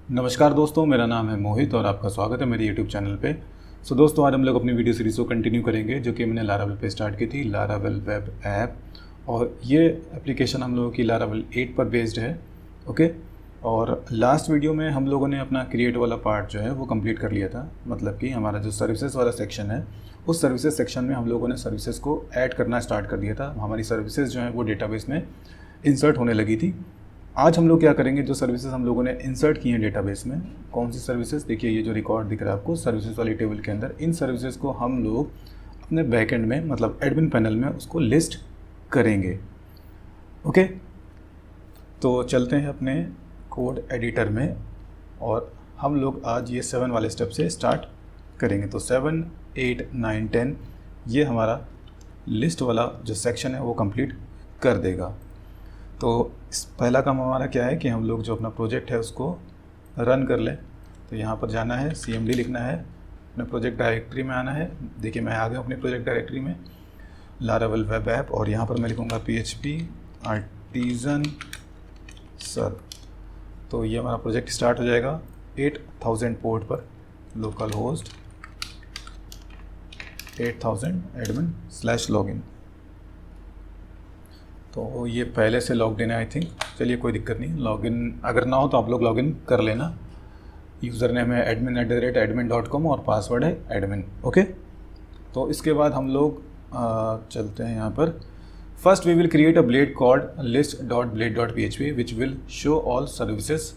नमस्कार दोस्तों, मेरा नाम है मोहित और आपका स्वागत है मेरे YouTube चैनल पे। दोस्तों, आज हम लोग अपनी वीडियो सीरीज़ को कंटिन्यू करेंगे जो कि मैंने लारावेल पे स्टार्ट की थी, लारावेल वेब ऐप। और ये एप्लीकेशन हम लोगों की लारावेल 8 पर बेस्ड है। ओके। और लास्ट वीडियो में हम लोगों ने अपना क्रिएट वाला पार्ट जो है वो कंप्लीट कर लिया था। मतलब कि हमारा जो सर्विसेज वाला सेक्शन है, उस सर्विसेज सेक्शन में हम लोगों ने सर्विसेज को ऐड करना स्टार्ट कर दिया था। हमारी सर्विसेज जो हैं वो डेटाबेस में इंसर्ट होने लगी थी। आज हम लोग क्या करेंगे, जो सर्विसेज हम लोगों ने इंसर्ट की हैं डेटाबेस में, कौन सी सर्विसेज, देखिए ये जो रिकॉर्ड दिख रहा है आपको सर्विसेज वाली टेबल के अंदर, इन सर्विसेज को हम लोग अपने बैकएंड में मतलब एडमिन पैनल में उसको लिस्ट करेंगे। ओके, तो चलते हैं अपने कोड एडिटर में और हम लोग आज ये 7 वाले स्टेप से स्टार्ट करेंगे। तो 7, 8, 9, 10 ये हमारा लिस्ट वाला जो सेक्शन है वो कंप्लीट कर देगा। तो इस पहला काम हमारा क्या है कि हम लोग जो अपना प्रोजेक्ट है उसको रन कर लें। तो यहाँ पर जाना है, cmd लिखना है, अपने प्रोजेक्ट डायरेक्टरी में आना है। देखिए मैं आ गया अपनी प्रोजेक्ट डायरेक्टरी में, लारावेल वेब ऐप, और यहाँ पर मैं लिखूँगा PHP आर्टिजन सर्व। तो ये हमारा प्रोजेक्ट स्टार्ट हो जाएगा 8000 पोर्ट पर, लोकल होस्ट 8000 admin/login। तो ये पहले से लॉग्ड इन है आई थिंक। चलिए कोई दिक्कत नहीं, लॉगिन अगर ना हो तो आप लोग लॉगिन कर लेना। यूज़र नेम है admin@admin.com और पासवर्ड है admin। ओके, तो इसके बाद हम लोग चलते हैं यहाँ पर। First we will create a blade called list.blade.php which will show all services.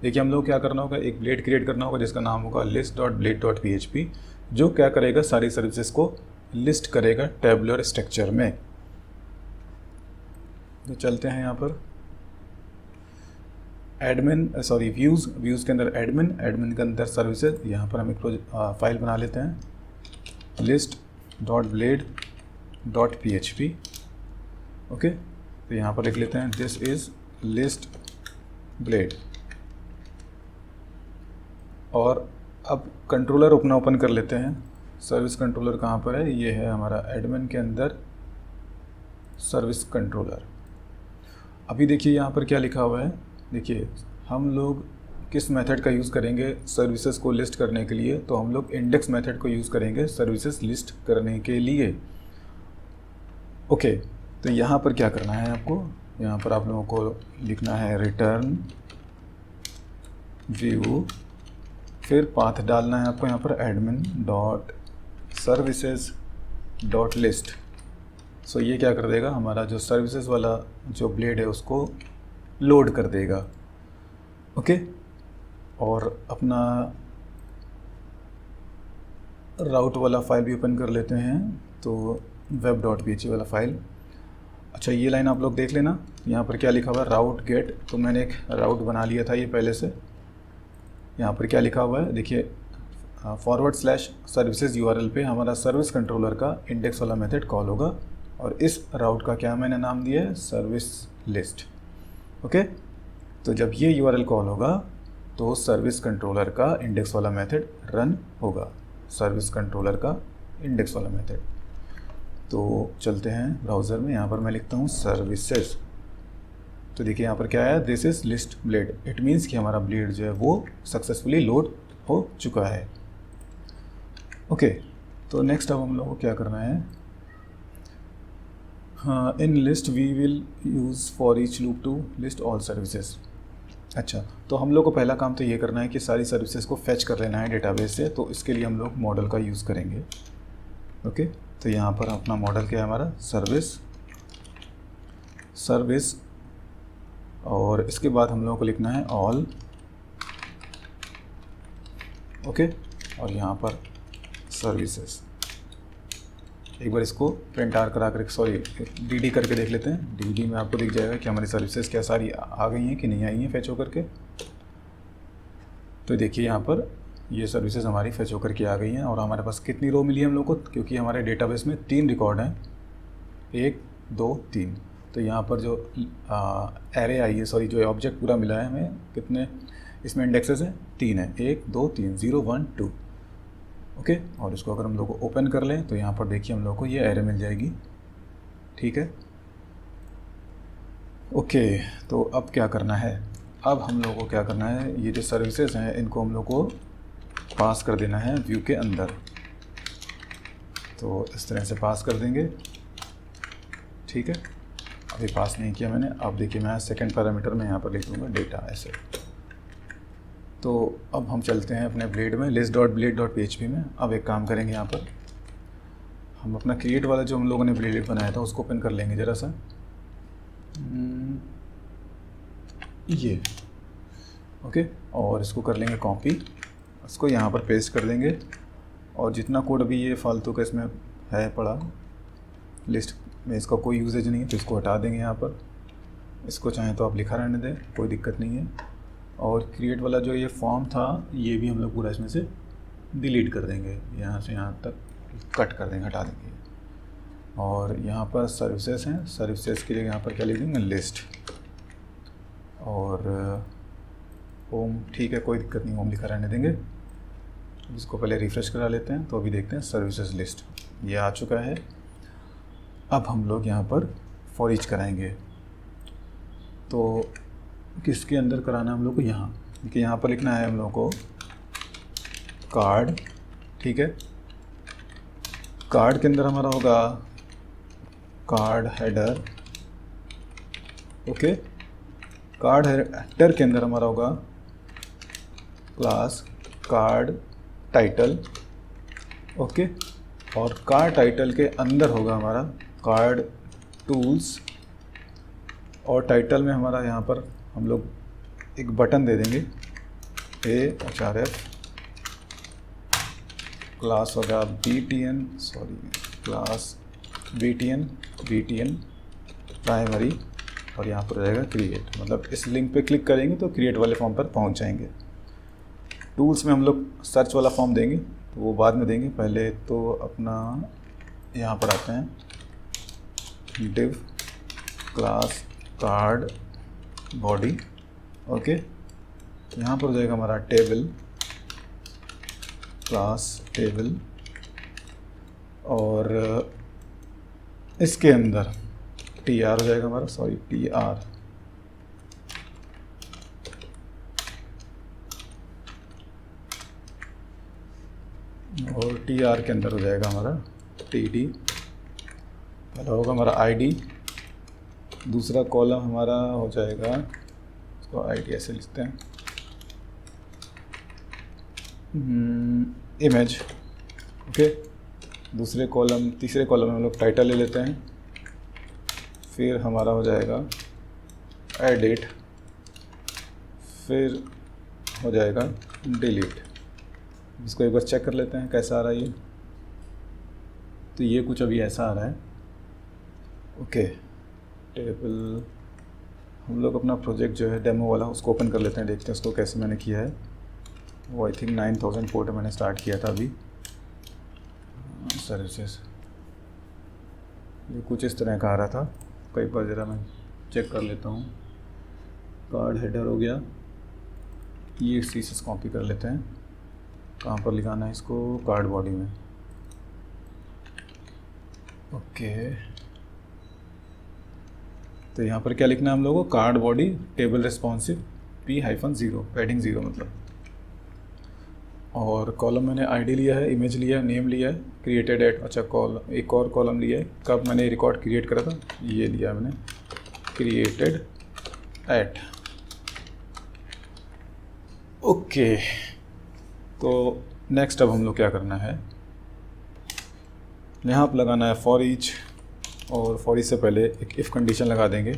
देखिए हम लोग क्या करना होगा, एक ब्लेड क्रिएट करना होगा जिसका नाम होगा list.blade.php, जो क्या करेगा, सारी सर्विसेज को लिस्ट करेगा टेबुलर स्ट्रक्चर में। तो चलते हैं यहाँ पर व्यूज़ के अंदर एडमिन के अंदर सर्विसेज। यहाँ पर हम एक फाइल बना लेते हैं list.blade.php। ओके, तो यहाँ पर लिख लेते हैं दिस इज़ लिस्ट ब्लेड। और अब कंट्रोलर अपना ओपन कर लेते हैं। सर्विस कंट्रोलर कहाँ पर है, ये है हमारा एडमिन के अंदर सर्विस कंट्रोलर। अभी देखिए यहाँ पर क्या लिखा हुआ है, देखिए हम लोग किस मेथड का यूज़ करेंगे सर्विसेज को लिस्ट करने के लिए। तो हम लोग इंडेक्स मेथड को यूज़ करेंगे सर्विसेज लिस्ट करने के लिए। ओके, तो यहाँ पर क्या करना है आपको, यहाँ पर आप लोगों को लिखना है रिटर्न व्यू, फिर पाथ डालना है आपको यहाँ पर admin.services.list। सो ये क्या कर देगा, हमारा जो सर्विसेज वाला जो ब्लेड है उसको लोड कर देगा। ओके, और अपना राउट वाला फाइल भी ओपन कर लेते हैं, तो web.php वाला फाइल। अच्छा, ये लाइन आप लोग देख लेना, यहाँ पर क्या लिखा हुआ है राउट गेट। तो मैंने एक राउट बना लिया था ये पहले से। यहाँ पर क्या लिखा हुआ है देखिए, /services URL पे हमारा सर्विस कंट्रोलर का इंडेक्स वाला मेथड कॉल होगा, और इस राउट का क्या मैंने नाम दिया है, सर्विस लिस्ट। ओके, तो जब ये URL कॉल होगा तो सर्विस कंट्रोलर का इंडेक्स वाला मेथड रन होगा, सर्विस कंट्रोलर का इंडेक्स वाला मेथड। तो चलते हैं ब्राउज़र में, यहाँ पर मैं लिखता हूँ सर्विसेज। तो देखिए यहाँ पर क्या है, this is list blade. It means कि हमारा ब्लेड जो है वो सक्सेसफुली लोड हो चुका है। ओके, तो नेक्स्ट अब हम लोग को क्या करना है, in list we will use for each loop to list all services. अच्छा, तो हम लोग को पहला काम तो ये करना है कि सारी सर्विसेज को फैच कर लेना है डेटाबेस से। तो इसके लिए हम लोग मॉडल का यूज़ करेंगे। ओके, तो यहाँ पर अपना मॉडल क्या है हमारा, सर्विस, और इसके बाद हम लोगों को लिखना है ऑल। ओके, और यहाँ पर सर्विसेज। एक बार इसको प्रिंट आर करा कर, डी करके देख लेते हैं। डी में आपको दिख जाएगा कि हमारी सर्विसेज क्या सारी आ गई हैं कि नहीं आई हैं फैच होकर के। तो देखिए यहाँ पर ये सर्विसेज हमारी फैच होकर के आ गई हैं। और हमारे पास कितनी रो मिली है हम लोग को, क्योंकि हमारे डेटाबेस में 3 रिकॉर्ड हैं, 1, 2, 3। तो यहाँ पर जो एरे आई है, जो ऑब्जेक्ट पूरा मिला है हमें, कितने इसमें इंडेक्सेस हैं, 3 है, 1, 2, 3, 0, 1, 2। ओके, और इसको अगर हम लोग को ओपन कर लें तो यहाँ पर देखिए हम लोग को ये एरे मिल जाएगी। ठीक है, ओके, तो अब क्या करना है, अब हम लोगों को क्या करना है, ये जो सर्विसेज हैं इनको हम लोग को पास कर देना है व्यू के अंदर। तो इस तरह से पास कर देंगे, ठीक है। अभी पास नहीं किया मैंने। अब देखिए मैं सेकंड पैरामीटर में यहाँ पर लिख दूँगा डेटा ऐसे। तो अब हम चलते हैं अपने ब्लेड में, list.blade.php में। अब एक काम करेंगे, यहाँ पर हम अपना क्रिएट वाला जो हम लोगों ने ब्लेड बनाया था उसको ओपन कर लेंगे ज़रा सा। ये ओके, और इसको कर लेंगे कॉपी, इसको यहाँ पर पेस्ट कर देंगे। और जितना कोड अभी ये फालतू का इसमें है पड़ा, लिस्ट में इसका कोई यूजेज नहीं है तो इसको हटा देंगे यहाँ पर। इसको चाहें तो आप लिखा रहने दें, कोई दिक्कत नहीं है। और क्रिएट वाला जो ये फॉर्म था ये भी हम लोग पूरा इसमें से डिलीट कर देंगे, यहाँ से यहाँ तक कट कर देंगे, हटा देंगे। और यहाँ पर सर्विसेज हैं, सर्विसेज के लिए यहाँ पर क्या लिख देंगे, लिस्ट। और होम, ठीक है कोई दिक्कत नहीं, होम लिखा रहने देंगे। इसको पहले रिफ़्रेश करा लेते हैं। तो अभी देखते हैं सर्विसेज लिस्ट ये आ चुका है। अब हम लोग यहाँ पर फॉर ईच कराएंगे। तो किसके अंदर कराना है हम लोग को, यहाँ देखिए, यहाँ पर लिखना है हम लोग को कार्ड, ठीक है। कार्ड के अंदर हमारा होगा card header, okay. Card header के अंदर हमारा होगा क्लास कार्ड टाइटल, ओके। और कार्ड टाइटल के अंदर होगा हमारा कार्ड टूल्स। और टाइटल में हमारा यहाँ पर हम लोग एक बटन दे देंगे AHRF, क्लास होगा BTN, क्लास BTN प्राइमरी। और यहाँ पर रहेगा क्रिएट, मतलब इस लिंक पे क्लिक करेंगे तो क्रिएट वाले फॉर्म पर पहुँच जाएंगे। टूल्स में हम लोग सर्च वाला फॉर्म देंगे, तो वो बाद में देंगे। पहले तो अपना यहाँ पर आते हैं div class card body, okay. यहाँ पर हो जाएगा हमारा टेबल, क्लास टेबल। और इसके अंदर TR हो जाएगा हमारा, TR। और TR के अंदर हो जाएगा हमारा TD। पहला होगा हमारा ID, दूसरा कॉलम हमारा हो जाएगा, इसको ID ऐसे लिखते हैं, इमेज, ओके। दूसरे कॉलम, तीसरे कॉलम में हम लोग टाइटल ले लेते हैं। फिर हमारा हो जाएगा एडिट, फिर हो जाएगा डिलीट। इसको एक बार चेक कर लेते हैं कैसा आ रहा है ये। तो ये कुछ अभी ऐसा आ रहा है, ओके। टेबल, हम लोग अपना प्रोजेक्ट जो है डेमो वाला उसको ओपन कर लेते हैं, देखते हैं उसको कैसे मैंने किया है। वो आई थिंक 9000 पोर्ट मैंने स्टार्ट किया था अभी। सर्विसेज ये कुछ इस तरह का आ रहा था। कई बार ज़रा मैं चेक कर लेता हूँ। कार्ड हेडर हो गया, ये CSS कॉपी कर लेते हैं। कहाँ पर लिखाना है इसको, कार्ड बॉडी में, ओके। तो यहाँ पर क्या लिखना है हम लोगों को, card body table responsive P-0 padding 0 मतलब। और कॉलम मैंने ID लिया है, इमेज लिया है, नेम लिया है, क्रिएटेड एट, अच्छा कॉलम, एक और कॉलम लिया है, कब मैंने रिकॉर्ड क्रिएट करा था, ये लिया मैंने, क्रिएटेड एट, ओके। तो नेक्स्ट अब हम लोग क्या करना है, यहाँ पर लगाना है फॉर ईच। और फॉर ईच से पहले एक इफ़ कंडीशन लगा देंगे।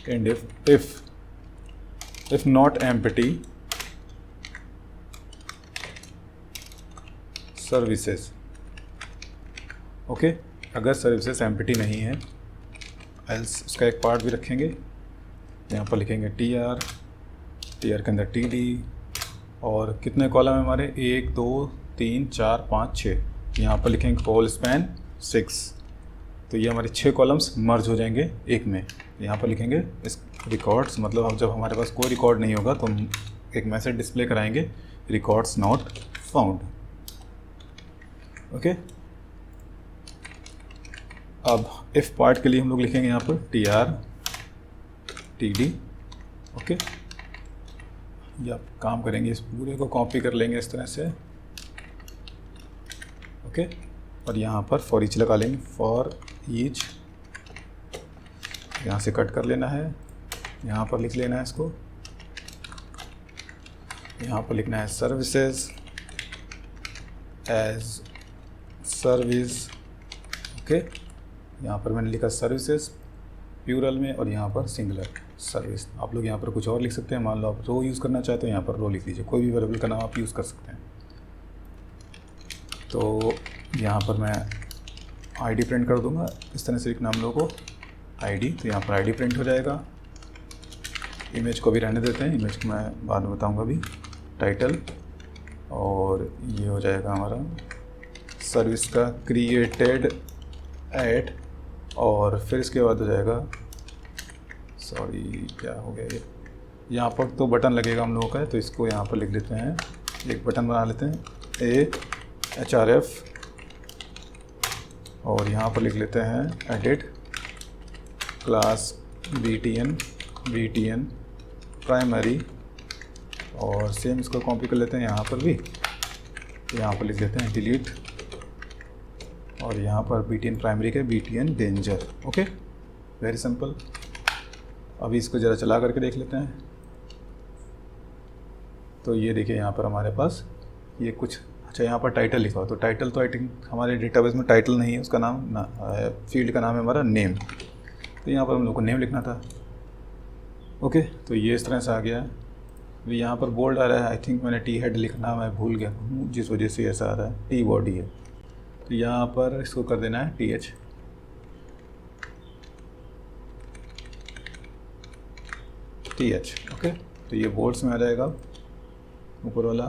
And if not empty services, okay. अगर सर्विसेज एम्प्टी नहीं है एल्स उसका एक पार्ट भी रखेंगे। यहाँ पर लिखेंगे TR के अंदर TD। और कितने कॉलम है हमारे, 1 2 3 4 5 6। यहाँ पर लिखेंगे होल स्पैन 6। तो ये हमारे 6 कॉलम्स मर्ज हो जाएंगे एक में। यहाँ पर लिखेंगे इस रिकॉर्ड्स, मतलब अब जब हमारे पास कोई रिकॉर्ड नहीं होगा तो हम एक मैसेज डिस्प्ले कराएंगे, रिकॉर्ड्स नॉट फाउंड, ओके। अब इफ़ पार्ट के लिए हम लोग लिखेंगे यहाँ पर TRTD। ओके, ये आप काम करेंगे, इस पूरे को कॉपी कर लेंगे इस तरह से। ओके, और यहाँ पर फॉर ईच लगा लेंगे, फॉर ईच, यहाँ से कट कर लेना है, यहाँ पर लिख लेना है इसको, यहाँ पर लिखना है सर्विसेज एज सर्विस। ओके, यहाँ पर मैंने लिखा सर्विसेज प्लूरल में और यहाँ पर सिंगुलर सर्विस। आप लोग यहाँ पर कुछ और लिख सकते हैं, मान लो आप रो यूज़ करना चाहते हैं, यहाँ पर रो लिख लीजिए, कोई भी वेरिएबल का नाम आप यूज़ कर सकते हैं। तो यहाँ पर मैं आईडी प्रिंट कर दूँगा, इस तरह से लिखना हम लोगों को आईडी, तो यहाँ पर आईडी प्रिंट हो जाएगा। इमेज को भी रहने देते हैं, इमेज को मैं बाद में बताऊँगा अभी। टाइटल, और ये हो जाएगा हमारा सर्विस का क्रिएटेड एट, और फिर इसके बाद हो जाएगा, सॉरी क्या हो गया ये, यहाँ पर तो बटन लगेगा हम लोगों का, तो इसको यहाँ पर लिख देते हैं, एक बटन बना लेते हैं AHRF, और यहाँ पर लिख लेते हैं एडिट क्लास BTN प्राइमरी, और सेम इसको कॉपी कर लेते हैं यहाँ पर भी, यहाँ पर लिख देते हैं डिलीट, और यहाँ पर BTN प्राइमरी के BTN danger. Okay, very simple. अभी इसको ज़रा चला करके देख लेते हैं। तो ये देखिए यहाँ पर हमारे पास ये कुछ, अच्छा यहाँ पर टाइटल लिखा हो, तो टाइटल तो आई थिंक हमारे डेटाबेस में टाइटल नहीं है, उसका नाम ना, फील्ड का नाम है हमारा नेम, तो यहाँ पर हम लोग को नेम लिखना था। ओके, तो ये इस तरह से आ गया है। अभी यहाँ पर बोल्ड आ रहा है, आई थिंक मैंने टी हेड लिखना मैं भूल गया हूँ, जिस वजह से ऐसा आ रहा है, टी बॉडी है, तो यहाँ पर इसको कर देना है TH। ओके, तो ये बोल्ड्स में आ जाएगा ऊपर वाला।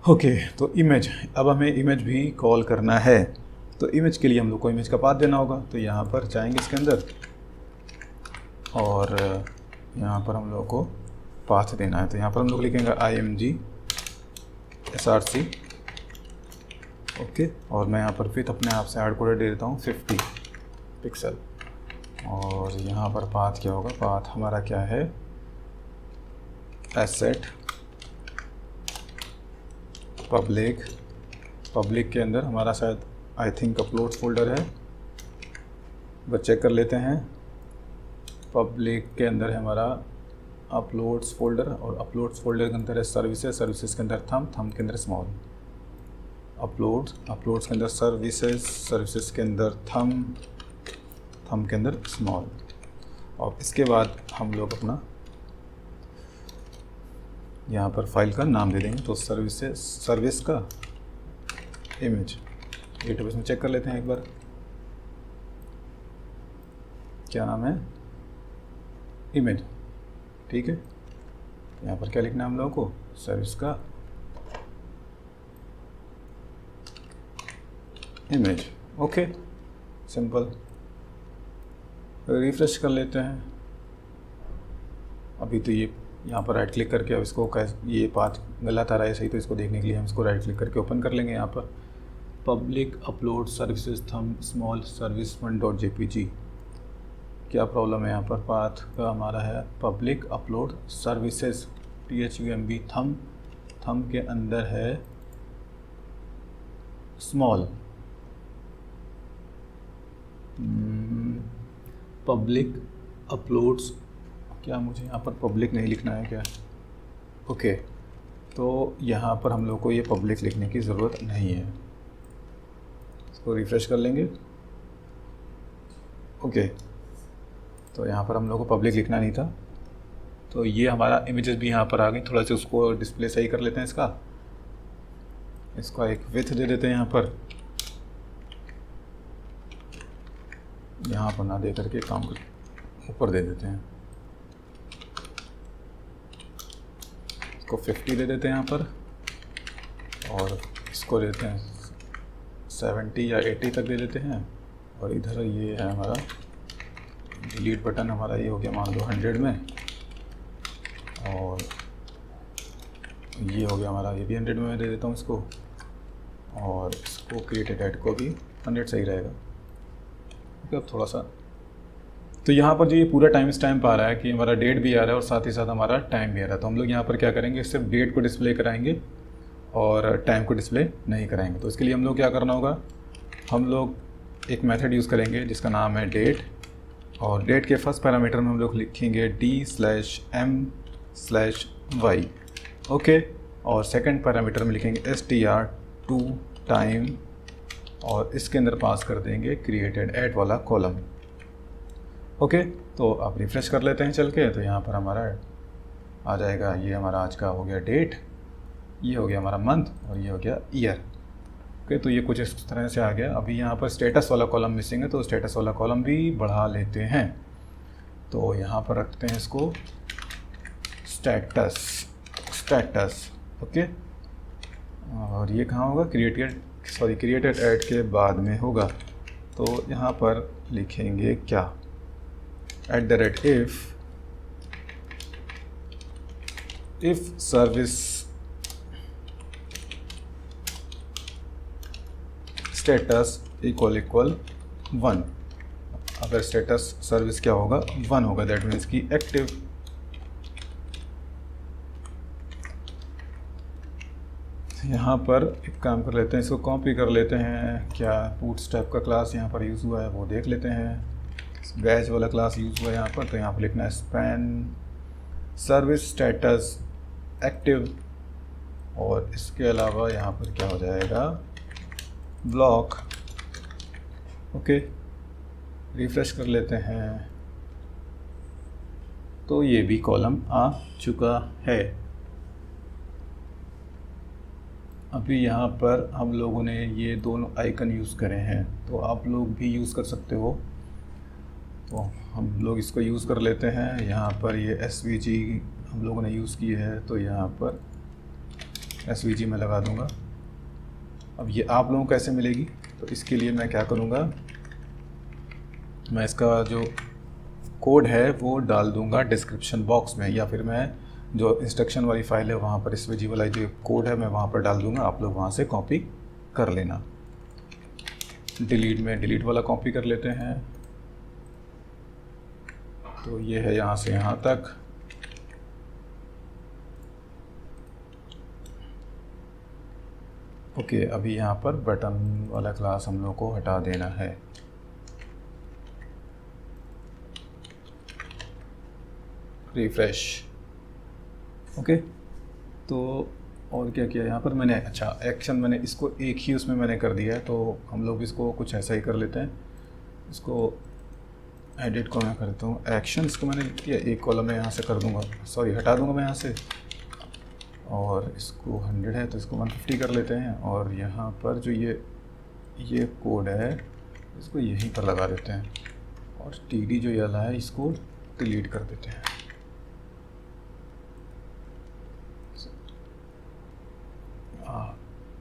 ओके, तो इमेज, अब हमें इमेज भी कॉल करना है, तो इमेज के लिए हम लोग को इमेज का पाथ देना होगा, तो यहाँ पर जाएंगे इसके अंदर, और यहाँ पर हम लोग को पाथ देना है, तो यहाँ पर हम लोग लिखेंगे IMG SRC। ओके, और मैं यहाँ पर फिर अपने आप से हार्ड कोडेड दे देता हूँ 50 पिक्सल, और यहाँ पर पाथ क्या होगा, पाथ हमारा क्या है, एसेट पब्लिक के अंदर हमारा शायद आई थिंक अपलोड्स फोल्डर है, बस चेक कर लेते हैं। पब्लिक के अंदर है हमारा अपलोड्स फोल्डर, और अपलोड्स फोल्डर के अंदर है सर्विसेज के अंदर थम के अंदर स्मॉल, अपलोड्स के अंदर सर्विसेज के अंदर थम के अंदर स्मॉल, और इसके बाद हम लोग अपना यहाँ पर फाइल का नाम दे देंगे, तो सर्विस का इमेज। डेटाबेस में चेक कर लेते हैं एक बार, क्या नाम है, इमेज। ठीक है, यहाँ पर क्या लिखना है हम लोगों को, सर्विस का इमेज। Okay, simple. रिफ्रेश कर लेते हैं। अभी तो ये यहाँ पर राइट क्लिक करके अब इसको ये पाथ गलत आ रहा है सही, तो इसको देखने के लिए हम इसको राइट क्लिक करके ओपन कर लेंगे। यहाँ पर पब्लिक अपलोड सर्विसेज थम स्मॉल सर्विस 1.jpg, क्या प्रॉब्लम है यहाँ पर, पाथ का हमारा है पब्लिक अपलोड सर्विसेज THUMB, थम के अंदर है स्मॉल, पब्लिक अपलोड्स, क्या मुझे यहाँ पर पब्लिक नहीं लिखना है क्या, ओके, तो यहाँ पर हम लोग को ये पब्लिक लिखने की ज़रूरत नहीं है। इसको रिफ़्रेश कर लेंगे। ओके, तो यहाँ पर हम लोग को पब्लिक लिखना नहीं था, तो ये हमारा इमेजेस भी यहाँ पर आ गई। थोड़ा सा उसको डिस्प्ले सही कर लेते हैं, इसका एक विड्थ दे देते हैं यहाँ पर ना दे करके काम ऊपर दे देते हैं, इसको 50 दे देते हैं यहाँ पर, और इसको देते हैं 70 या 80 तक दे देते हैं। और इधर ये है हमारा डिलीट बटन, हमारा ये हो गया मान लो 100 में, और ये हो गया हमारा, ये भी 100 में दे देता हूँ इसको, और इसको क्रिएटेड एड को भी 100 सही रहेगा। ओके, अब थोड़ा सा, तो यहाँ पर जो ये पूरा टाइम स्टैम्प आ रहा है कि हमारा डेट भी आ रहा है और साथ ही साथ हमारा टाइम भी आ रहा है, तो हम लोग यहाँ पर क्या करेंगे, सिर्फ डेट को डिस्प्ले कराएंगे और टाइम को डिस्प्ले नहीं कराएंगे। तो इसके लिए हम लोग क्या करना होगा, हम लोग एक मेथड यूज़ करेंगे जिसका नाम है डेट, और डेट के फर्स्ट पैरामीटर में हम लोग लिखेंगे d/m/y। ओके, और सेकंड पैरामीटर में लिखेंगे str to टाइम, और इसके अंदर पास कर देंगे क्रिएटेड एट वाला कॉलम। ओके, तो आप रिफ्रेश कर लेते हैं चल के, तो यहाँ पर हमारा आ जाएगा, ये हमारा आज का हो गया डेट, ये हो गया हमारा मंथ, और ये हो गया ईयर। ओके, तो ये कुछ इस तरह से आ गया। अभी यहाँ पर स्टेटस वाला कॉलम मिसिंग है, तो स्टेटस वाला कॉलम भी बढ़ा लेते हैं। तो यहाँ पर रखते हैं इसको स्टेटस। ओके, और ये कहाँ होगा, क्रिएटेड ऐड के बाद में होगा। तो यहाँ पर लिखेंगे क्या, if सर्विस स्टेटस इक्वल 1। अगर स्टेटस सर्विस क्या होगा, 1 होगा, दैट मीन्स कि एक्टिव। यहाँ पर एक काम कर लेते हैं, इसको कॉपी कर लेते हैं। क्या बूटस्ट्रैप का क्लास यहाँ पर यूज़ हुआ है वो देख लेते हैं। बैच वाला क्लास यूज़ हुआ है यहाँ पर, तो यहाँ पर लिखना है स्पैन सर्विस स्टेटस एक्टिव, और इसके अलावा यहाँ पर क्या हो जाएगा, ब्लॉक। ओके, रिफ्रेश कर लेते हैं, तो ये भी कॉलम आ चुका है। अभी यहाँ पर हम लोगों ने ये दोनों आइकन यूज़ करे हैं, तो आप लोग भी यूज़ कर सकते हो। तो हम लोग इसको यूज़ कर लेते हैं। यहाँ पर ये SVG हम लोगों ने यूज़ की है, तो यहाँ पर SVG मैं लगा दूँगा। अब ये आप लोगों को कैसे मिलेगी, तो इसके लिए मैं क्या करूँगा, मैं इसका जो कोड है वो डाल दूँगा डिस्क्रिप्शन बॉक्स में, या फिर मैं जो इंस्ट्रक्शन वाली फाइल है वहाँ पर SVG वाला जो कोड है मैं वहाँ पर डाल दूँगा, आप लोग वहाँ से कॉपी कर लेना। डिलीट वाला कॉपी कर लेते हैं, तो ये है यहाँ से यहाँ तक। ओके, अभी यहाँ पर बटन वाला क्लास हम लोग को हटा देना है। रिफ्रेश। ओके, तो और क्या किया यहाँ पर मैंने, अच्छा एक्शन मैंने इसको एक ही उसमें मैंने कर दिया है, तो हम लोग इसको कुछ ऐसा ही कर लेते हैं। इसको एडिट को मैं करता हूँ, एक्शन इसको मैंने लिख दिया, एक कॉलम में यहाँ से कर दूँगा, सॉरी हटा दूँगा मैं यहाँ से, और इसको 100 है तो इसको 150 कर लेते हैं, और यहाँ पर जो ये कोड है इसको यहीं पर लगा देते हैं, और TD जो ये वाला है इसको डिलीट कर देते हैं।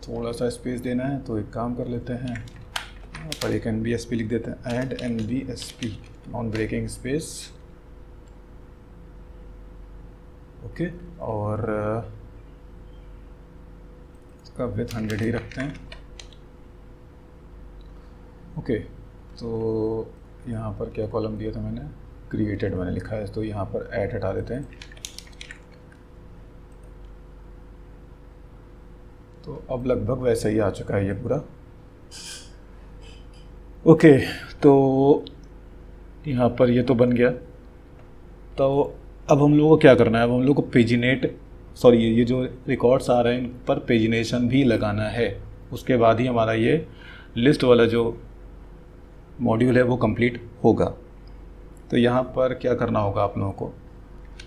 थोड़ा सा स्पेस देना है, तो एक काम कर लेते हैं, यहाँ पर एक NBSP लिख देते हैं, add NBSP non breaking space. Okay, और इसका विथ 100 ही रखते हैं। ओके, तो यहाँ पर क्या कॉलम दिया था मैंने, क्रिएटेड मैंने लिखा है, तो यहाँ पर ऐड हटा देते हैं। तो अब लगभग वैसा ही आ चुका है ये पूरा। ओके, तो यहाँ पर ये तो बन गया। तो अब हम लोगों को क्या करना है, अब हम लोग को पेजिनेट, सॉरी ये जो रिकॉर्ड्स आ रहे हैं इन पर पेजिनेशन भी लगाना है। उसके बाद ही हमारा ये लिस्ट वाला जो मॉड्यूल है वो कंप्लीट होगा। तो यहाँ पर क्या करना होगा आप लोगों को,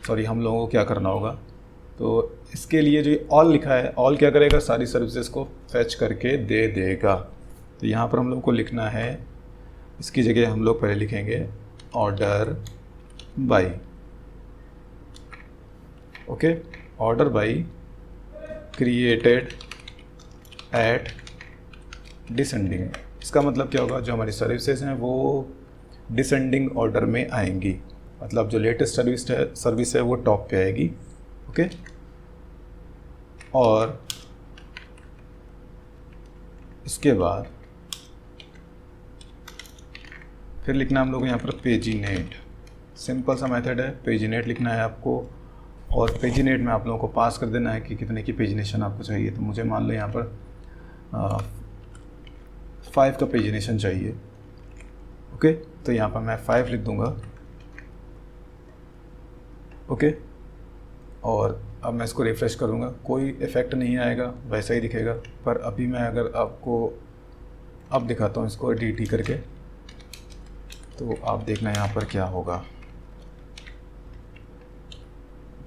सॉरी हम लोगों को क्या करना होगा, तो इसके लिए जो ऑल लिखा है, ऑल क्या करेगा, सारी सर्विसेज को फैच करके दे देगा। तो यहाँ पर हम लोग को लिखना है, इसकी जगह हम लोग पहले लिखेंगे order by. Okay, order by created at descending. इसका मतलब क्या होगा, जो हमारी सर्विसेज हैं वो डिसेंडिंग ऑर्डर में आएंगी, मतलब जो लेटेस्ट सर्विस है वो टॉप पे आएगी। ओके, और इसके बाद फिर लिखना हम लोग यहाँ पर पेजिनेट, सिंपल सा मेथड है, पेजिनेट लिखना है आपको। और पेजिनेट में आप लोगों को पास कर देना है कि कितने की पेजिनेशन आपको चाहिए। तो मुझे मान लो यहाँ पर 5 का पेजिनेशन चाहिए। ओके, तो यहाँ पर मैं 5 लिख दूँगा। ओके, और अब मैं इसको रिफ़्रेश करूँगा, कोई इफ़ेक्ट नहीं आएगा, वैसा ही दिखेगा। पर अभी मैं अगर आपको अब दिखाता हूँ इसको डी करके, तो आप देखना यहाँ पर क्या होगा।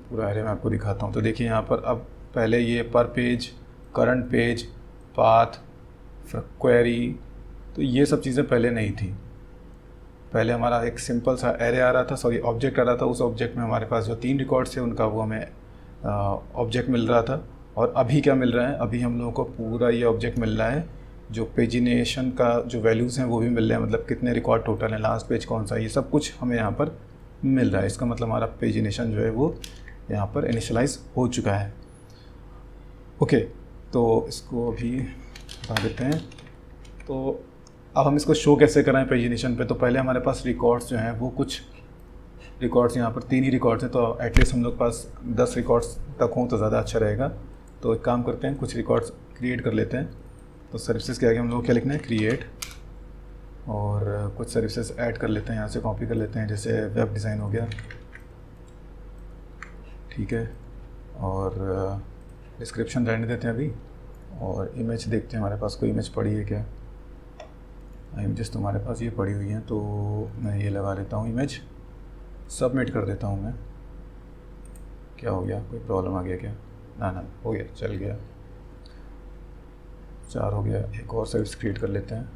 पूरा एरे मैं आपको दिखाता हूँ। तो देखिए यहाँ पर अब पहले ये पर page, current page, path, query, तो ये सब चीज़ें पहले नहीं थी। पहले हमारा एक सिंपल सा एरे आ रहा था, सॉरी ऑब्जेक्ट आ रहा था। उस ऑब्जेक्ट में हमारे पास जो 3 रिकॉर्ड्स थे उनका वो हमें ऑब्जेक्ट मिल रहा था। और अभी क्या मिल रहा है, अभी हम लोगों को पूरा ये ऑब्जेक्ट मिल रहा है। जो पेजिनेशन का जो वैल्यूज़ हैं वो भी मिल रहे हैं, मतलब कितने रिकॉर्ड टोटल हैं, लास्ट पेज कौन सा, ये सब कुछ हमें यहाँ पर मिल रहा है। इसका मतलब हमारा पेजिनेशन जो है वो यहाँ पर इनिशियलाइज हो चुका है। ओके, तो इसको अभी बता देते हैं। तो अब हम इसको शो कैसे कराएं पेजिनेशन पे। तो पहले हमारे पास रिकॉर्ड्स जो हैं वो कुछ रिकॉर्ड्स यहाँ पर 3 ही रिकॉर्ड्स हैं, तो एटलीस्ट हम लोग पास 10 रिकॉर्ड्स तक हों तो ज़्यादा अच्छा रहेगा। तो एक काम करते हैं, कुछ रिकॉर्ड्स क्रिएट कर लेते हैं। तो सर्विसेज के आगे हम लोग क्या लिखना है, क्रिएट, और कुछ सर्विसेज ऐड कर लेते हैं, यहाँ से कॉपी कर लेते हैं। जैसे वेब डिज़ाइन हो गया, ठीक है, और डिस्क्रिप्शन रहने देते हैं अभी। और इमेज देखते हैं हमारे पास कोई इमेज पड़ी है क्या। इमेजेस तो हमारे पास ये पड़ी हुई हैं, तो मैं ये लगा देता हूँ इमेज, सबमिट कर देता हूँ मैं। क्या हो गया, कोई प्रॉब्लम आ गया क्या? ना हो गया, चल गया, 4 हो गया। एक और सर्विस क्रिएट कर लेते हैं।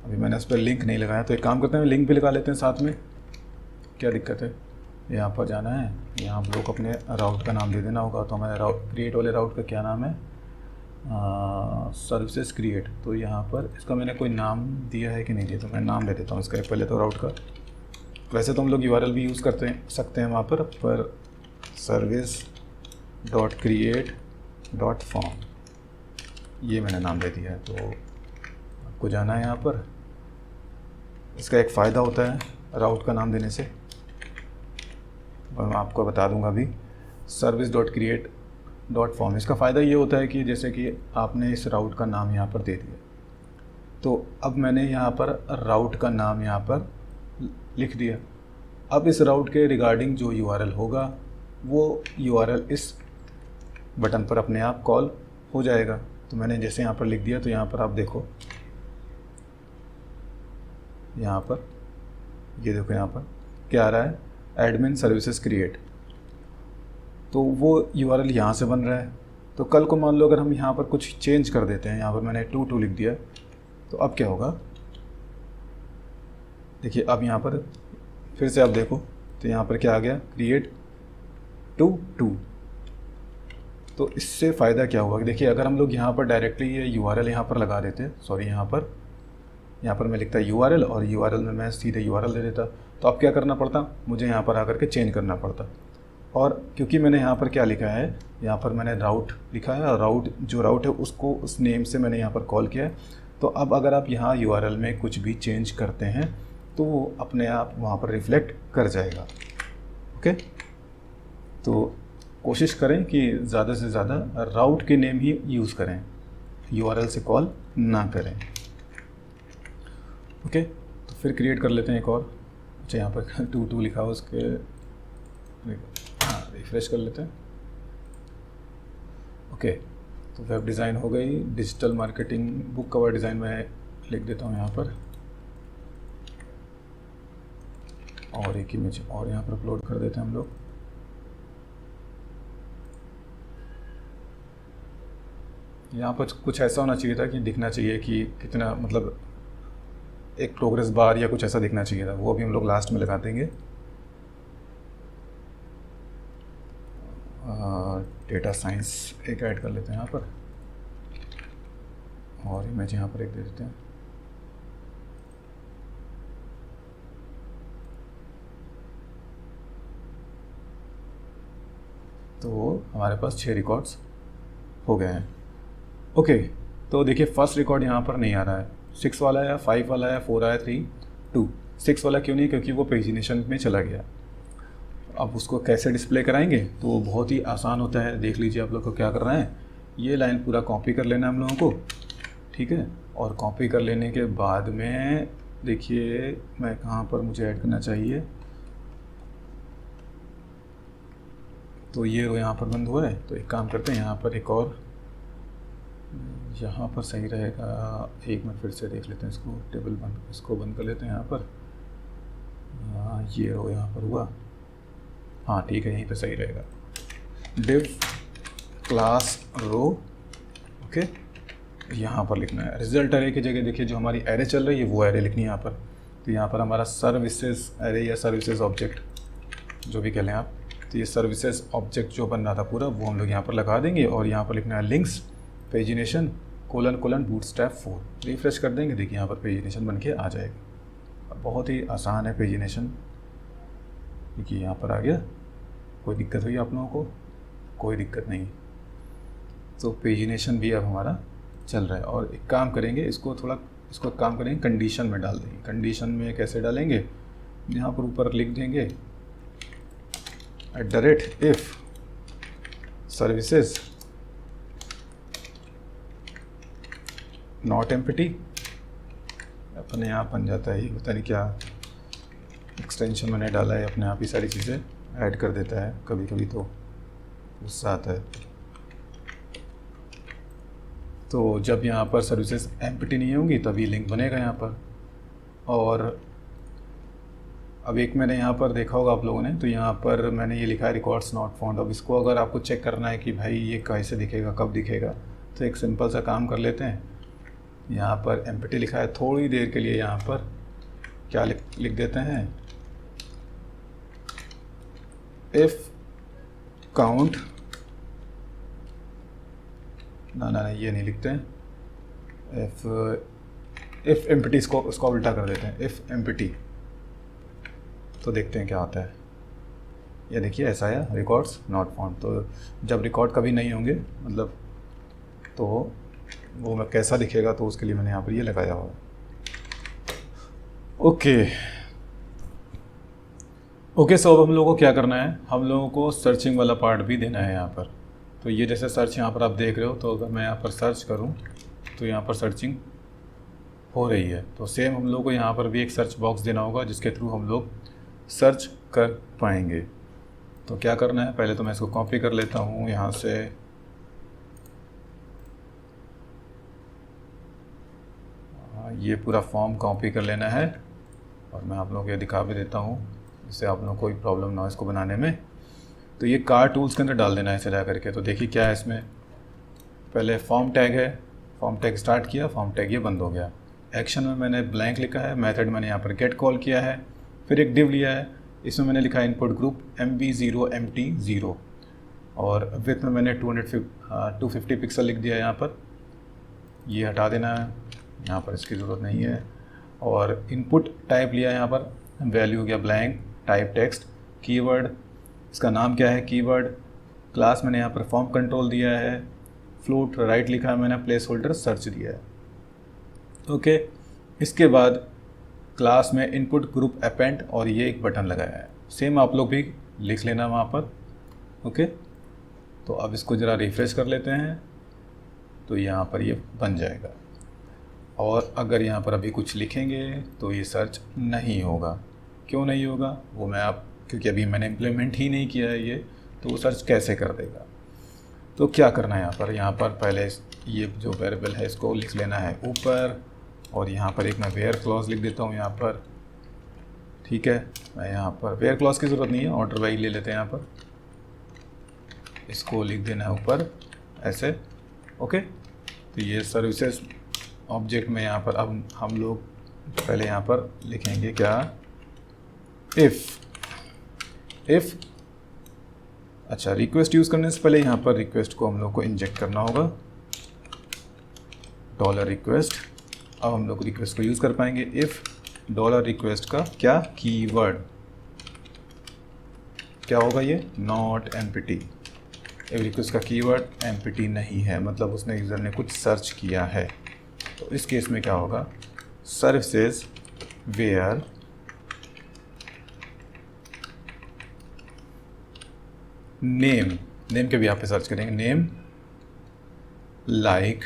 अभी मैंने उस पर लिंक नहीं लगाया, तो एक काम करते हैं, लिंक भी लगा लेते हैं साथ में, क्या दिक्कत है। यहाँ पर जाना है, यहाँ आप लोग अपने राउट का नाम दे देना होगा। तो हमारे राउट क्रिएट वाले राउट का क्या नाम है, सर्विसेज क्रिएट। तो यहाँ पर इसका मैंने कोई नाम दिया है कि नहीं दिया, तो मैं नाम दे देता हूँ इसका पहले तो राउट का। वैसे तो हम लोग URL भी यूज़ सकते हैं वहाँ पर service.create.form ये मैंने नाम दे दिया है। तो आपको जाना है यहाँ पर। इसका एक फ़ायदा होता है राउट का नाम देने से, और मैं आपको बता दूंगा अभी। service.create.form, इसका फ़ायदा ये होता है कि जैसे कि आपने इस राउट का नाम यहाँ पर दे दिया, तो अब मैंने यहाँ पर राउट का नाम यहाँ पर लिख दिया। अब इस राउट के रिगार्डिंग जो URL होगा वो URL इस बटन पर अपने आप कॉल हो जाएगा। तो मैंने जैसे यहाँ पर लिख दिया, तो यहाँ पर आप देखो, यहाँ पर ये देखो, यहाँ पर क्या आ रहा है, एडमिन सर्विसेज क्रिएट। तो वो URL यहाँ से बन रहा है। तो कल को मान लो अगर हम यहाँ पर कुछ चेंज कर देते हैं, यहाँ पर मैंने 2 लिख दिया, तो अब क्या होगा, देखिए अब यहाँ पर फिर से आप देखो, तो यहाँ पर क्या आ गया, क्रिएट टू। तो इससे फ़ायदा क्या हुआ कि देखिए अगर हम लोग यहाँ पर डायरेक्टली ये URL यहाँ पर लगा देते, सॉरी यहाँ पर मैं लिखता URL, और URL में मैं सीधे URL दे देता, तो अब क्या करना पड़ता, मुझे यहाँ पर आकर के चेंज करना पड़ता। और क्योंकि मैंने यहाँ पर क्या लिखा है, यहाँ पर मैंने राउट लिखा है, और राउट है उसको उस नेम से मैंने यहाँ पर कॉल किया है। तो अब अगर आप यहाँ URL में कुछ भी चेंज करते हैं तो वो अपने आप वहाँ पर रिफ्लेक्ट कर जाएगा। ओके, तो कोशिश करें कि ज़्यादा से ज़्यादा राउट के नेम ही यूज़ करें, URL से कॉल ना करें। ओके, तो फिर क्रिएट कर लेते हैं एक और। अच्छा, यहाँ पर 2 लिखा हो, उसके रिफ्रेश कर लेते हैं। ओके, तो वेब डिज़ाइन हो गई, digital marketing book cover design में लिख देता हूँ यहाँ पर, और एक इमेज और यहाँ पर अपलोड कर देते हैं हम लोग। यहाँ पर कुछ ऐसा होना चाहिए था कि दिखना चाहिए कि कितना, मतलब एक प्रोग्रेस बार या कुछ ऐसा दिखना चाहिए था, वो भी हम लोग लास्ट में लगा देंगे। डेटा साइंस एक ऐड कर लेते हैं यहाँ पर, और इमेज यहाँ पर एक दे देते हैं। तो हमारे पास 6 रिकॉर्ड्स हो गए हैं। ओके, तो देखिए फर्स्ट रिकॉर्ड यहाँ पर नहीं आ रहा है, 6 वाला आया, 5 वाला आया, 4 आया, 3, 2। 6 वाला क्यों नहीं, क्योंकि वो पेजिनेशन में चला गया। अब उसको कैसे डिस्प्ले कराएंगे, तो वो बहुत ही आसान होता है। देख लीजिए आप लोग को क्या करना है, ये लाइन पूरा कॉपी कर लेना है हम लोगों को, ठीक है। और कॉपी कर लेने के बाद में देखिए मैं कहाँ पर मुझे ऐड करना चाहिए, तो ये रो यहाँ पर बंद हुआ है। तो एक काम करते हैं, यहाँ पर एक और, यहाँ पर सही रहेगा। एक मिनट फिर से देख लेते हैं इसको, टेबल बंद, इसको बंद कर लेते हैं यहाँ पर। ये रो यहाँ पर हुआ, हाँ ठीक है, यहीं पे सही रहेगा। div क्लास रो, ओके। यहाँ पर लिखना है रिजल्ट एरे की जगह, देखिए जो हमारी एरे चल रही है वो एरे लिखनी है यहाँ पर। तो यहाँ पर हमारा सर्विसेज एरे या सर्विसेज ऑब्जेक्ट जो भी कह लें आप, तो ये सर्विसेज ऑब्जेक्ट जो बन रहा था पूरा वो हम लोग यहाँ पर लगा देंगे। और यहाँ पर लिखना है links pagination colon bootstrap 4। Refresh कर देंगे, देखिए यहाँ पर पेजिनेशन बन के आ जाएगा। बहुत ही आसान है पेजिनेशन, देखिए यहाँ पर आ गया। कोई दिक्कत हुई आप लोगों को? कोई दिक्कत नहीं। तो पेजिनेशन भी अब हमारा चल रहा है। और एक काम करेंगे, इसको काम करेंगे कंडीशन में डाल देंगे। कंडीशन में कैसे डालेंगे, यहाँ पर ऊपर लिख देंगे @if सर्विसेज नॉट एम्प्टी। अपने आप बन जाता है, ये पता नहीं क्या एक्सटेंशन मैंने डाला है, अपने आप ही सारी चीज़ें ऐड कर देता है। कभी कभी तो गुस्सा आता है। तो जब यहाँ पर सर्विसेज एम्प्टी नहीं होंगी तभी लिंक बनेगा यहाँ पर। और अब एक मैंने यहाँ पर देखा होगा आप लोगों ने, तो यहाँ पर मैंने ये लिखा है रिकॉर्ड्स नॉट फाउंड। अब इसको अगर आपको चेक करना है कि भाई ये कैसे दिखेगा, कब दिखेगा, तो एक सिंपल सा काम कर लेते हैं। यहाँ पर एम्प्टी लिखा है, थोड़ी देर के लिए यहाँ पर क्या लिख देते हैं, इफ़ काउंट, ना ये नहीं लिखते हैं, इफ़ एम्प्टी, इसको उल्टा कर देते हैं, इफ़ एम्प्टी। तो देखते हैं क्या आता है। ये देखिए ऐसा है रिकॉर्ड्स नॉट फाउंड। तो जब रिकॉर्ड कभी नहीं होंगे मतलब, तो वो मैं कैसा दिखेगा, तो उसके लिए मैंने यहाँ पर ये लगाया हुआ है। ओके सो अब हम लोगों को क्या करना है, हम लोगों को सर्चिंग वाला पार्ट भी देना है यहाँ पर। तो ये जैसे सर्च यहाँ पर आप देख रहे हो, तो अगर मैं यहाँ पर सर्च करूँ तो यहाँ पर सर्चिंग हो रही है। तो सेम हम लोग को यहाँ पर भी एक सर्च बॉक्स देना होगा जिसके थ्रू हम लोग सर्च कर पाएंगे। तो क्या करना है, पहले तो मैं इसको कॉपी कर लेता हूँ यहाँ से। ये पूरा फॉर्म कॉपी कर लेना है और मैं आप लोगों को ये दिखा भी देता हूँ, जिससे आप लोगों को कोई प्रॉब्लम ना हो इसको बनाने में। तो ये कार टूल्स के अंदर डाल देना है इसे जा करके। तो देखिए क्या है इसमें, पहले फॉर्म टैग है, फॉर्म टैग स्टार्ट किया, फॉर्म टैग ये बंद हो गया। एक्शन में मैंने ब्लैंक लिखा है, मेथड मैंने यहाँ पर गेट कॉल किया है, फिर एक डिव लिया है, इसमें मैंने लिखा है इनपुट ग्रुप MB0 MT0 और विथ में मैंने 250 पिक्सल लिख दिया है यहाँ पर। ये हटा देना है, यहाँ पर इसकी ज़रूरत नहीं है। और इनपुट टाइप लिया है यहाँ पर, वैल्यू हो गया ब्लैंक, टाइप टेक्स्ट, कीवर्ड इसका नाम क्या है कीवर्ड, क्लास मैंने यहाँ पर फॉर्म कंट्रोल दिया है, फ्लोट राइट लिखा है मैंने, प्लेस होल्डर सर्च दिया है। ओके, इसके बाद क्लास में इनपुट ग्रुप अपेंड और ये एक बटन लगाया है, सेम आप लोग भी लिख लेना वहाँ पर। ओके, तो अब इसको ज़रा रिफ्रेश कर लेते हैं, तो यहाँ पर ये बन जाएगा। और अगर यहाँ पर अभी कुछ लिखेंगे तो ये सर्च नहीं होगा। क्यों नहीं होगा वो मैं क्योंकि अभी मैंने इम्प्लीमेंट ही नहीं किया है ये, तो वो सर्च कैसे कर देगा। तो क्या करना है यहाँ पर पहले ये जो वेरिएबल है इसको लिख लेना है ऊपर, और यहाँ पर एक मैं वेयर क्लॉज लिख देता हूँ यहाँ पर। ठीक है, मैं यहाँ पर वेयर क्लॉज की ज़रूरत नहीं है, ऑर्डर वाइज ले लेते हैं यहाँ पर, इसको लिख देना है ऊपर ऐसे। ओके, तो ये सर्विसेज ऑब्जेक्ट में यहाँ पर अब हम लोग पहले यहाँ पर लिखेंगे क्या, इफ़ अच्छा रिक्वेस्ट यूज़ करने से पहले यहाँ पर रिक्वेस्ट को हम लोग को इंजेक्ट करना होगा, $request। अब हम लोग रिक्वेस्ट को यूज़ कर पाएंगे। इफ़ $request का क्या कीवर्ड क्या होगा, ये नॉट एम्प्टी। इफ रिक्वेस्ट का कीवर्ड एम्प्टी नहीं है, मतलब उसने यूज़र ने कुछ सर्च किया है। तो इस केस में क्या होगा, सर्विसेज वेयर नेम के भी यहाँ पे सर्च करेंगे, नेम लाइक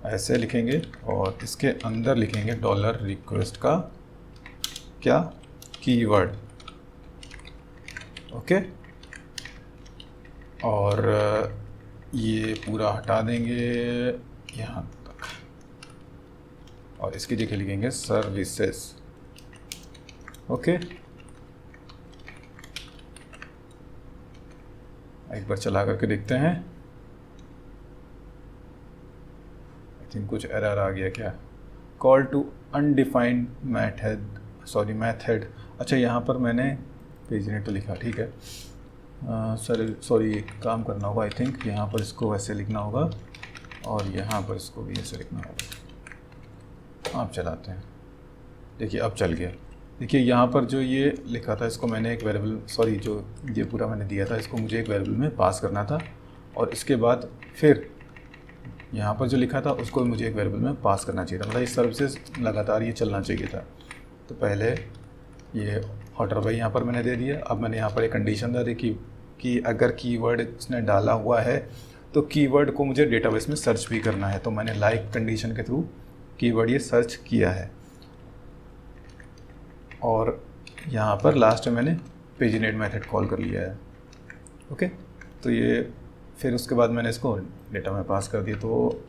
ऐसे लिखेंगे और इसके अंदर लिखेंगे डॉलर रिक्वेस्ट का क्या कीवर्ड, ओके। और ये पूरा हटा देंगे यहाँ तक और इसकी जगह लिखेंगे सर्विसेज, ओके। एक बार चला करके देखते हैं। आई थिंक कुछ एरर आ गया क्या। Call to undefined method. अच्छा, यहाँ पर मैंने पेज नेट तो लिखा, ठीक है सर, सॉरी काम करना होगा। आई थिंक यहाँ पर इसको वैसे लिखना होगा और यहाँ पर इसको भी ऐसे लिखना होगा। आप चलाते हैं, देखिए अब चल गया। देखिए यहाँ पर जो ये लिखा था इसको मैंने एक वेरिएबल, सॉरी जो ये पूरा मैंने दिया था इसको मुझे एक वेरिएबल में पास करना था और इसके बाद फिर यहाँ पर जो लिखा था उसको मुझे एक वेरिएबल में पास करना चाहिए था। मतलब इस सर्विसेज लगातार ये चलना चाहिए था। तो पहले ये ऑर्डर बाई यहाँ पर मैंने दे दिया। अब मैंने यहाँ पर एक कंडीशन दे दी कि अगर कीवर्ड इसने डाला हुआ है तो कीवर्ड को मुझे डेटाबेस में सर्च भी करना है। तो मैंने लाइक कंडीशन के थ्रू कीवर्ड ये सर्च किया है और यहाँ पर लास्ट में मैंने पेजिनेट मेथड कॉल कर लिया है, ओके। तो ये फिर उसके बाद मैंने इसको डेटा में पास कर दिया तो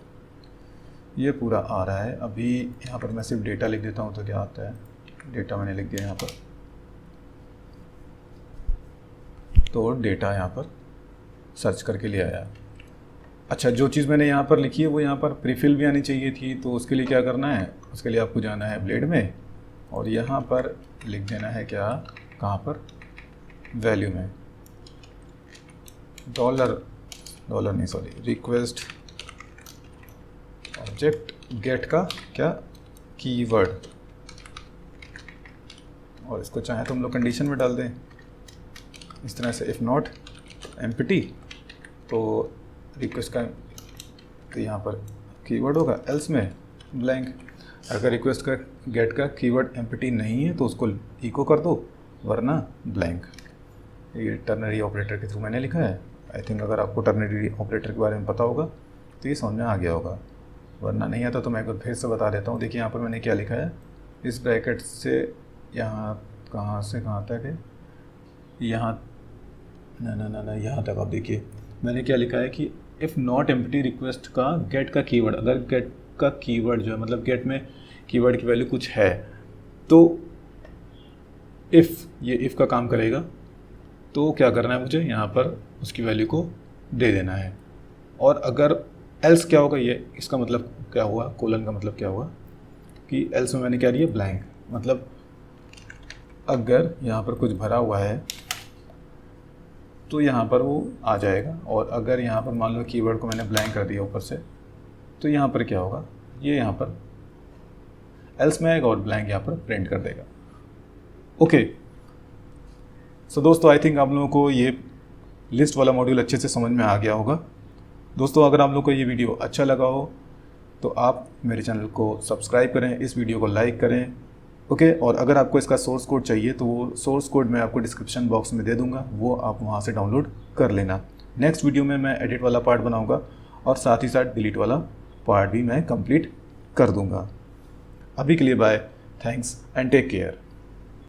ये पूरा आ रहा है। अभी यहाँ पर मैं सिर्फ डेटा लिख देता हूँ तो क्या आता है, डेटा मैंने लिख दिया यहाँ पर, तो डेटा यहाँ पर सर्च करके ले आया। अच्छा, जो चीज़ मैंने यहाँ पर लिखी है वो यहाँ पर प्रीफिल भी आनी चाहिए थी। तो उसके लिए क्या करना है, उसके लिए आपको जाना है ब्लेड में और यहाँ पर लिख देना है क्या, कहाँ पर, वैल्यू में डॉलर नहीं सॉरी रिक्वेस्ट ऑब्जेक्ट गेट का क्या कीवर्ड, और इसको चाहे तो हम लोग कंडीशन में डाल दें इस तरह से, इफ़ नॉट एम्प्टी तो रिक्वेस्ट का तो यहाँ पर कीवर्ड होगा, एल्स में ब्लैंक। अगर रिक्वेस्ट का गेट का कीवर्ड एम्प्टी नहीं है तो उसको इको कर दो, वरना ब्लैंक। ये टर्नरी ऑपरेटर के थ्रू मैंने लिखा है। आई थिंक अगर आपको टर्नरी ऑपरेटर के बारे में पता होगा तो ये समझ में आ गया होगा, वरना नहीं आता तो मैं एक बार फिर से बता देता हूँ। देखिए यहाँ पर मैंने क्या लिखा है, इस ब्रैकेट से यहाँ कहाँ से कहाँ तक है, यहाँ ना यहाँ तक। आप देखिए मैंने क्या लिखा है कि इफ़ नॉट एम्प्टी रिक्वेस्ट का गेट का कीवर्ड, अगर गेट का कीवर्ड जो है मतलब गेट में कीवर्ड की वैल्यू कुछ है तो ये इफ़ का काम करेगा। तो क्या करना है मुझे, यहाँ पर उसकी वैल्यू को दे देना है। और अगर एल्स क्या होगा, ये इसका मतलब क्या हुआ, कोलन का मतलब क्या हुआ कि एल्स में मैंने क्या दिया, ब्लैंक। मतलब अगर यहाँ पर कुछ भरा हुआ है तो यहाँ पर वो आ जाएगा, और अगर यहाँ पर मान लो कीवर्ड को मैंने ब्लैंक कर दिया ऊपर से तो यहाँ पर क्या होगा, ये यहाँ पर एल्स में आएगा और ब्लैंक यहाँ पर प्रिंट कर देगा, ओके। सो दोस्तों आई थिंक आप लोगों को ये लिस्ट वाला मॉड्यूल अच्छे से समझ में आ गया होगा। दोस्तों अगर आप लोगों को ये वीडियो अच्छा लगा हो तो आप मेरे चैनल को सब्सक्राइब करें, इस वीडियो को लाइक करें, ओके। और अगर आपको इसका सोर्स कोड चाहिए तो वो सोर्स कोड मैं आपको डिस्क्रिप्शन बॉक्स में दे दूंगा, वो आप वहाँ से डाउनलोड कर लेना। नेक्स्ट वीडियो में मैं एडिट वाला पार्ट बनाऊंगा और साथ ही साथ डिलीट वाला पार्ट भी मैं कंप्लीट कर दूंगा। अभी के लिए bye, thanks and take care.